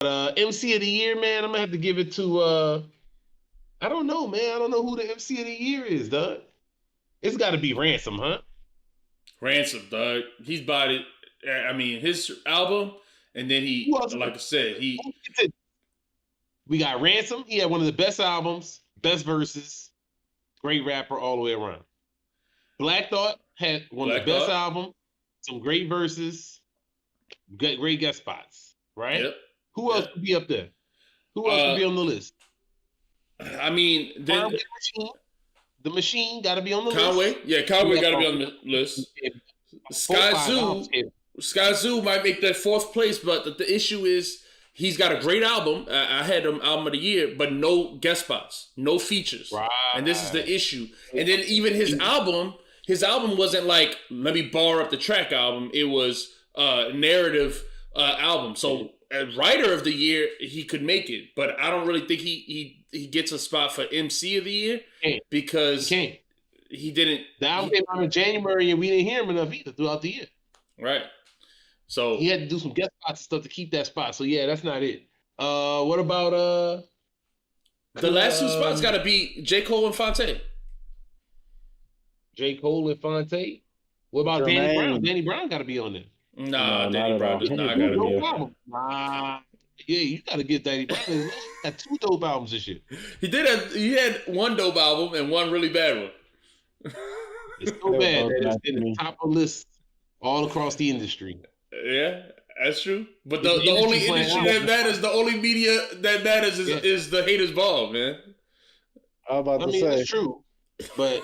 MC of the year, man, I'm gonna have to give it to I don't know, man. I don't know who the MC of the year is, dog. It's got to be Ransom, huh? Ransom, dog. He's body. I mean, his album, and then Who he, else? like I said, he. We got Ransom. He had one of the best albums, best verses, great rapper all the way around. Black Thought had one of the Black best Thought. albums, some great verses, great guest spots, right? Yep. Who else could be up there? Who else could be on the list? I mean, then the machine got to be on the Conway. list. Yeah, Conway got to be on the list. Skyzoo might make that fourth place, but the issue is he's got a great album. I had him album of the year, but no guest spots, no features, right. And this is the issue. And then even his album wasn't like let me bar up the track album. It was a narrative album. So as writer of the year, he could make it, but I don't really think he gets a spot for MC of the year because he didn't. The album came out in January and we didn't hear him enough either throughout the year. Right. So he had to do some guest spots and stuff to keep that spot. So yeah, that's not it. What about the last two spots got to be J. Cole and Fonte. J. Cole and Fonte. What about Danny Brown? Danny Brown got to be on there. Nah, Danny Brown does not got to be on there. Nah. Yeah, you got to get Danny Brown. He got 2 dope albums this year. He had one dope album and one really bad one. It's so bad that it's in the top of the list all across the industry. Yeah, that's true. But the only industry that matters, the only media that matters is the haters' ball, man. It's true. But,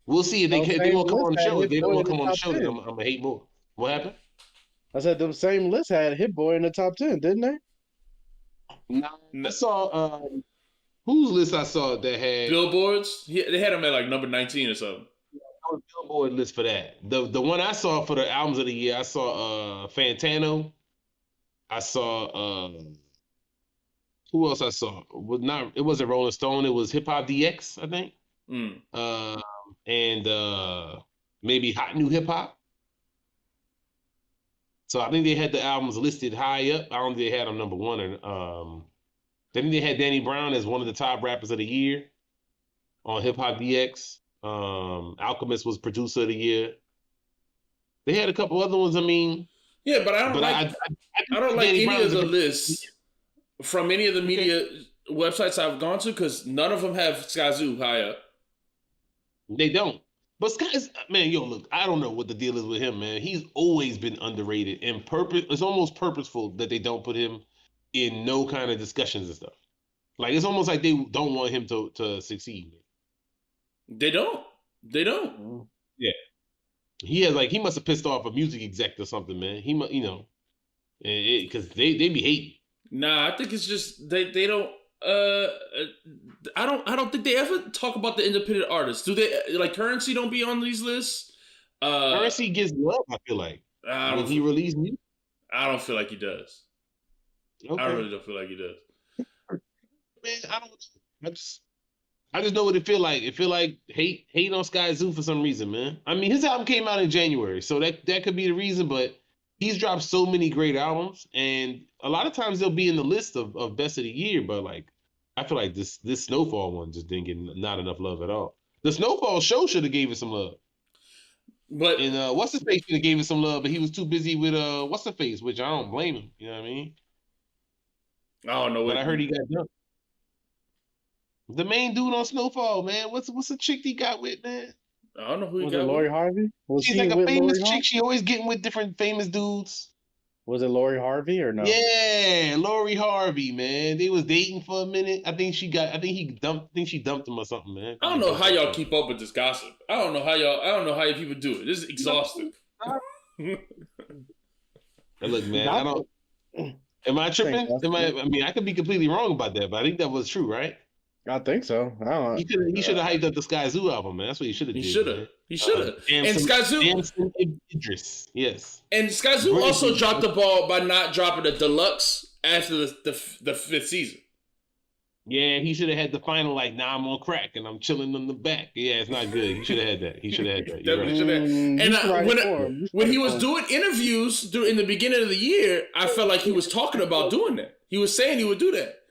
we'll see if they won't come on the show. If they don't come on the show, then I'm going to hate more. What happened? I said the same list had Hit Boy in the top 10, didn't they? No. I saw whose list I saw that had Billboards. They had him at like number 19 or something. Billboard list for that. The one I saw for the albums of the year, I saw Fantano. I saw who else I saw? It wasn't Rolling Stone, it was Hip Hop DX, I think. And maybe Hot New Hip Hop. So I think they had the albums listed high up. I don't think they had them number one. I think they had Danny Brown as one of the top rappers of the year on Hip Hop DX. Alchemist was producer of the year. They had a couple other ones. I mean, yeah, but I don't like any of the lists from any of the media websites I've gone to because none of them have Skyzoo high up. They don't. But look, I don't know what the deal is with him, man. He's always been underrated and it's almost purposeful that they don't put him in no kind of discussions and stuff. Like it's almost like they don't want him to succeed. They don't. Yeah. He must have pissed off a music exec or something, man. He must, because they be hating. Nah, I think it's just they don't. I don't think they ever talk about the independent artists. Do they? Like Currency don't be on these lists. Currency gets love. I feel like when he released music. I don't feel like he does. Okay. I really don't feel like he does. Man, I don't. I just know what it feel like. It feel like hate on Skyzoo for some reason, man. I mean, his album came out in January, so that could be the reason. But he's dropped so many great albums, and a lot of times they'll be in the list of best of the year. But like, I feel like this Snowfall one just didn't get not enough love at all. The Snowfall show should have gave it some love. But what's his face should have gave it some love, but he was too busy with what's the face, which I don't blame him. You know what I mean? I don't know. But I heard he got done. The main dude on Snowfall, man. What's the chick he got with, man? I don't know who he was got it. Lori with. Harvey? She's like a famous chick. She always getting with different famous dudes. Was it Lori Harvey or no? Yeah, Lori Harvey, man. They was dating for a minute. I think she dumped him or something, man. I don't know how y'all keep up with this gossip. I don't know how you people do it. This is exhausting. Look, man, I don't. Am I tripping? I could be completely wrong about that, but I think that was true, right? I think so. I don't know. He should have hyped up the Skyzoo album, man. That's what he should have did. He should have. And Skyzoo. Idris, yes. And Skyzoo also dropped the ball by not dropping the deluxe after the fifth season. Yeah, he should have had the final like, nah, I'm on crack and I'm chilling on the back. Yeah, it's not good. He should have had that. He should have had that. You're Definitely right. should have. And You should write it for him. You should when write he it was for him. doing interviews in the beginning of the year, I felt like he was talking about doing that. He was saying he would do that.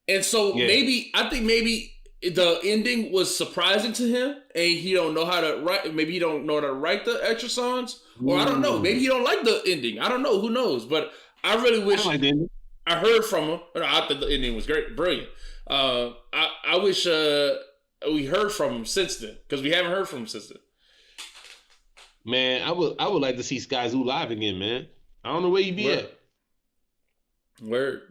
And so Yeah. I think maybe the ending was surprising to him, and he don't know how to write. Maybe he don't know how to write the extra songs, or I don't know. Maybe he don't like the ending. I don't know. Who knows? But I really wish I heard from him. I thought the ending was great, brilliant. I wish we heard from him since then, because we haven't heard from him since then. Man, I would like to see Sky Zoo live again, man. I don't know where you be at. Word.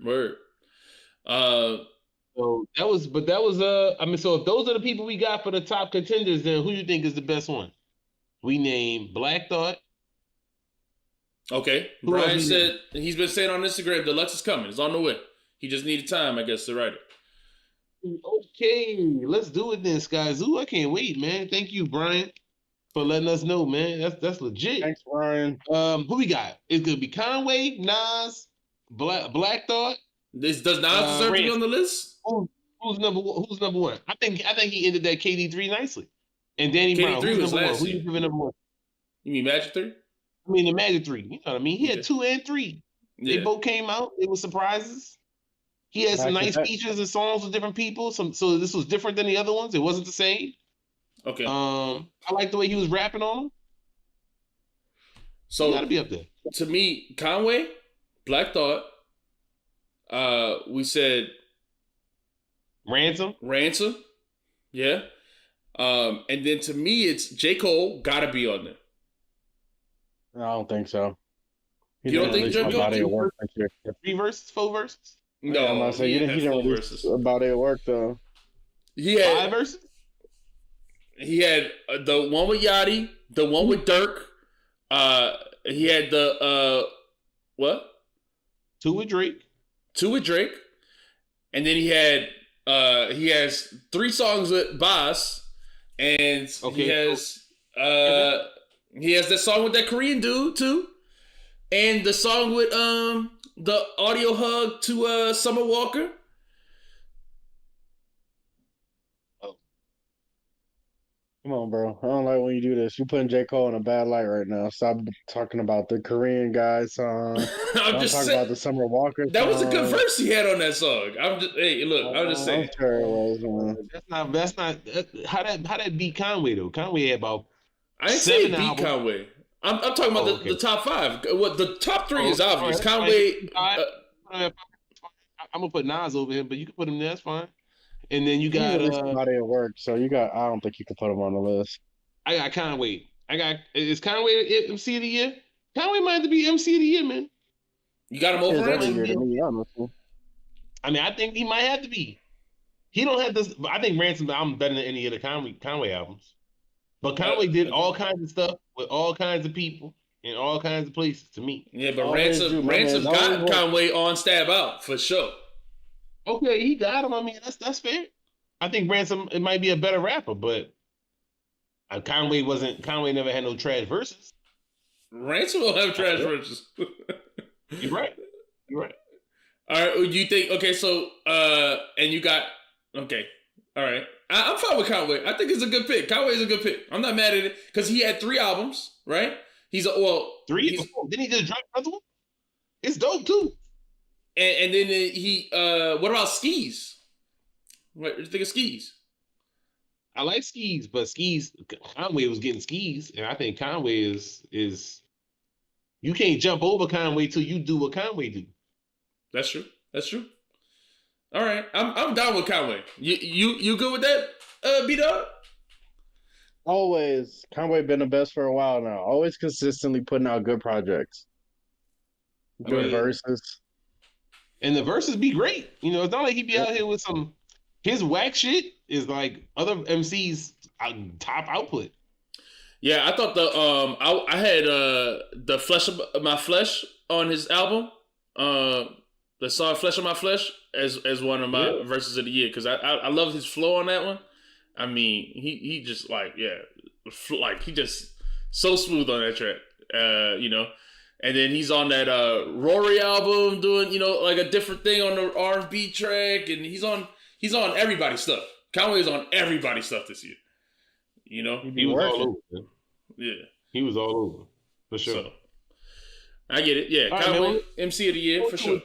So that was I mean, so if those are the people we got for the top contenders, then who you think is the best one? We named Black Thought. Okay. Who Brian else said he's been saying on Instagram, Deluxe is coming. It's on the way. He just needed time, I guess, to write it. Okay, let's do it then, Sky Zoo. I can't wait, man. Thank you, Brian, for letting us know, man. That's legit. Thanks, Brian. Who we got? It's gonna be Conway, Nas, Black Thought. Does Nas deserve to be on the list? Who's number one? Who's number one? I think he ended that KD3 nicely. And Danny Brown. KD3 was number last one? Who year. you giving number one? You mean Magic 3? I mean the Magic 3. You know what I mean? He had 2 and 3. Yeah. They both came out. It was surprises. He had some nice features and songs with different people. So this was different than the other ones. It wasn't the same. Okay. I like the way he was rapping on them. So he gotta be up there. To me, Conway, Black Thought. We said Ransom. Yeah. And then to me, it's J. Cole gotta be on there. I don't think so. You don't think J. Cole? 3 verses, 4 verses? No, I'm not saying he didn't release About It Work though. He had 5 verses. He had the one with Yachty, the one with Dirk. He had the what? 2 with Drake. And then he has 3 songs with Boss, and he has that song with that Korean dude too, and the song with the audio hug to Summer Walker. Come on, bro. I don't like when you do this. You're putting J. Cole in a bad light right now. Stop talking about the Korean guy song. I'm just talking saying, about the Summer Walker song. That was a good verse he had on that song. I'm just saying. I'm sure it was, That's not how that beat Conway though. Conway had about I didn't say it beat Conway. I'm talking about the top 5. What the top 3 is obvious. Conway. I'm gonna put Nas over him, but you can put him there. That's fine. And then you got Body at Work, so I don't think you can put him on the list. I got Conway. Is Conway MC of the year? Conway might have to be MC of the year, man. You got him over him? I mean, I think he might have to be. He don't have this. I think Ransom's album better than any of the Conway albums. But Conway did all kinds of stuff with all kinds of people in all kinds of places. To me, yeah. But Ransom got Conway on Stab Out for sure. Okay, he got him. I mean, that's fair. I think Ransom it might be a better rapper, but Conway never had no trash verses. Ransom will have trash verses. You're right. All right. Do you think? Okay, so and you got okay. All right. I'm fine with Conway. I think it's a good pick. Conway is a good pick. I'm not mad at it because he had 3 albums, right? He's 3. Didn't he just drop another one? It's dope too. And then he what about Skis? What do you think of Skis? I like Skis, but Conway was getting Skis, and I think Conway is you can't jump over Conway till you do what Conway do. That's true. All right, I'm down with Conway. You good with that, B-Dog? Always. Conway been the best for a while now. Always consistently putting out good projects. Good verses. And the verses be great. You know, it's not like he be out here with some. His whack shit is like other MCs' top output. Yeah, I thought I had the Flesh of My Flesh on his album. The song Flesh of My Flesh as one of my verses of the year because I love his flow on that one. I mean, he just he just so smooth on that track. You know. And then he's on that Rory album doing, like a different thing on the R&B track. And he's on He's on everybody's stuff. Conway is on everybody's stuff this year. You know, he was all over. Man. Yeah, he was all over for sure. So, I get it. Yeah, all Conway, right, MC of the year for sure.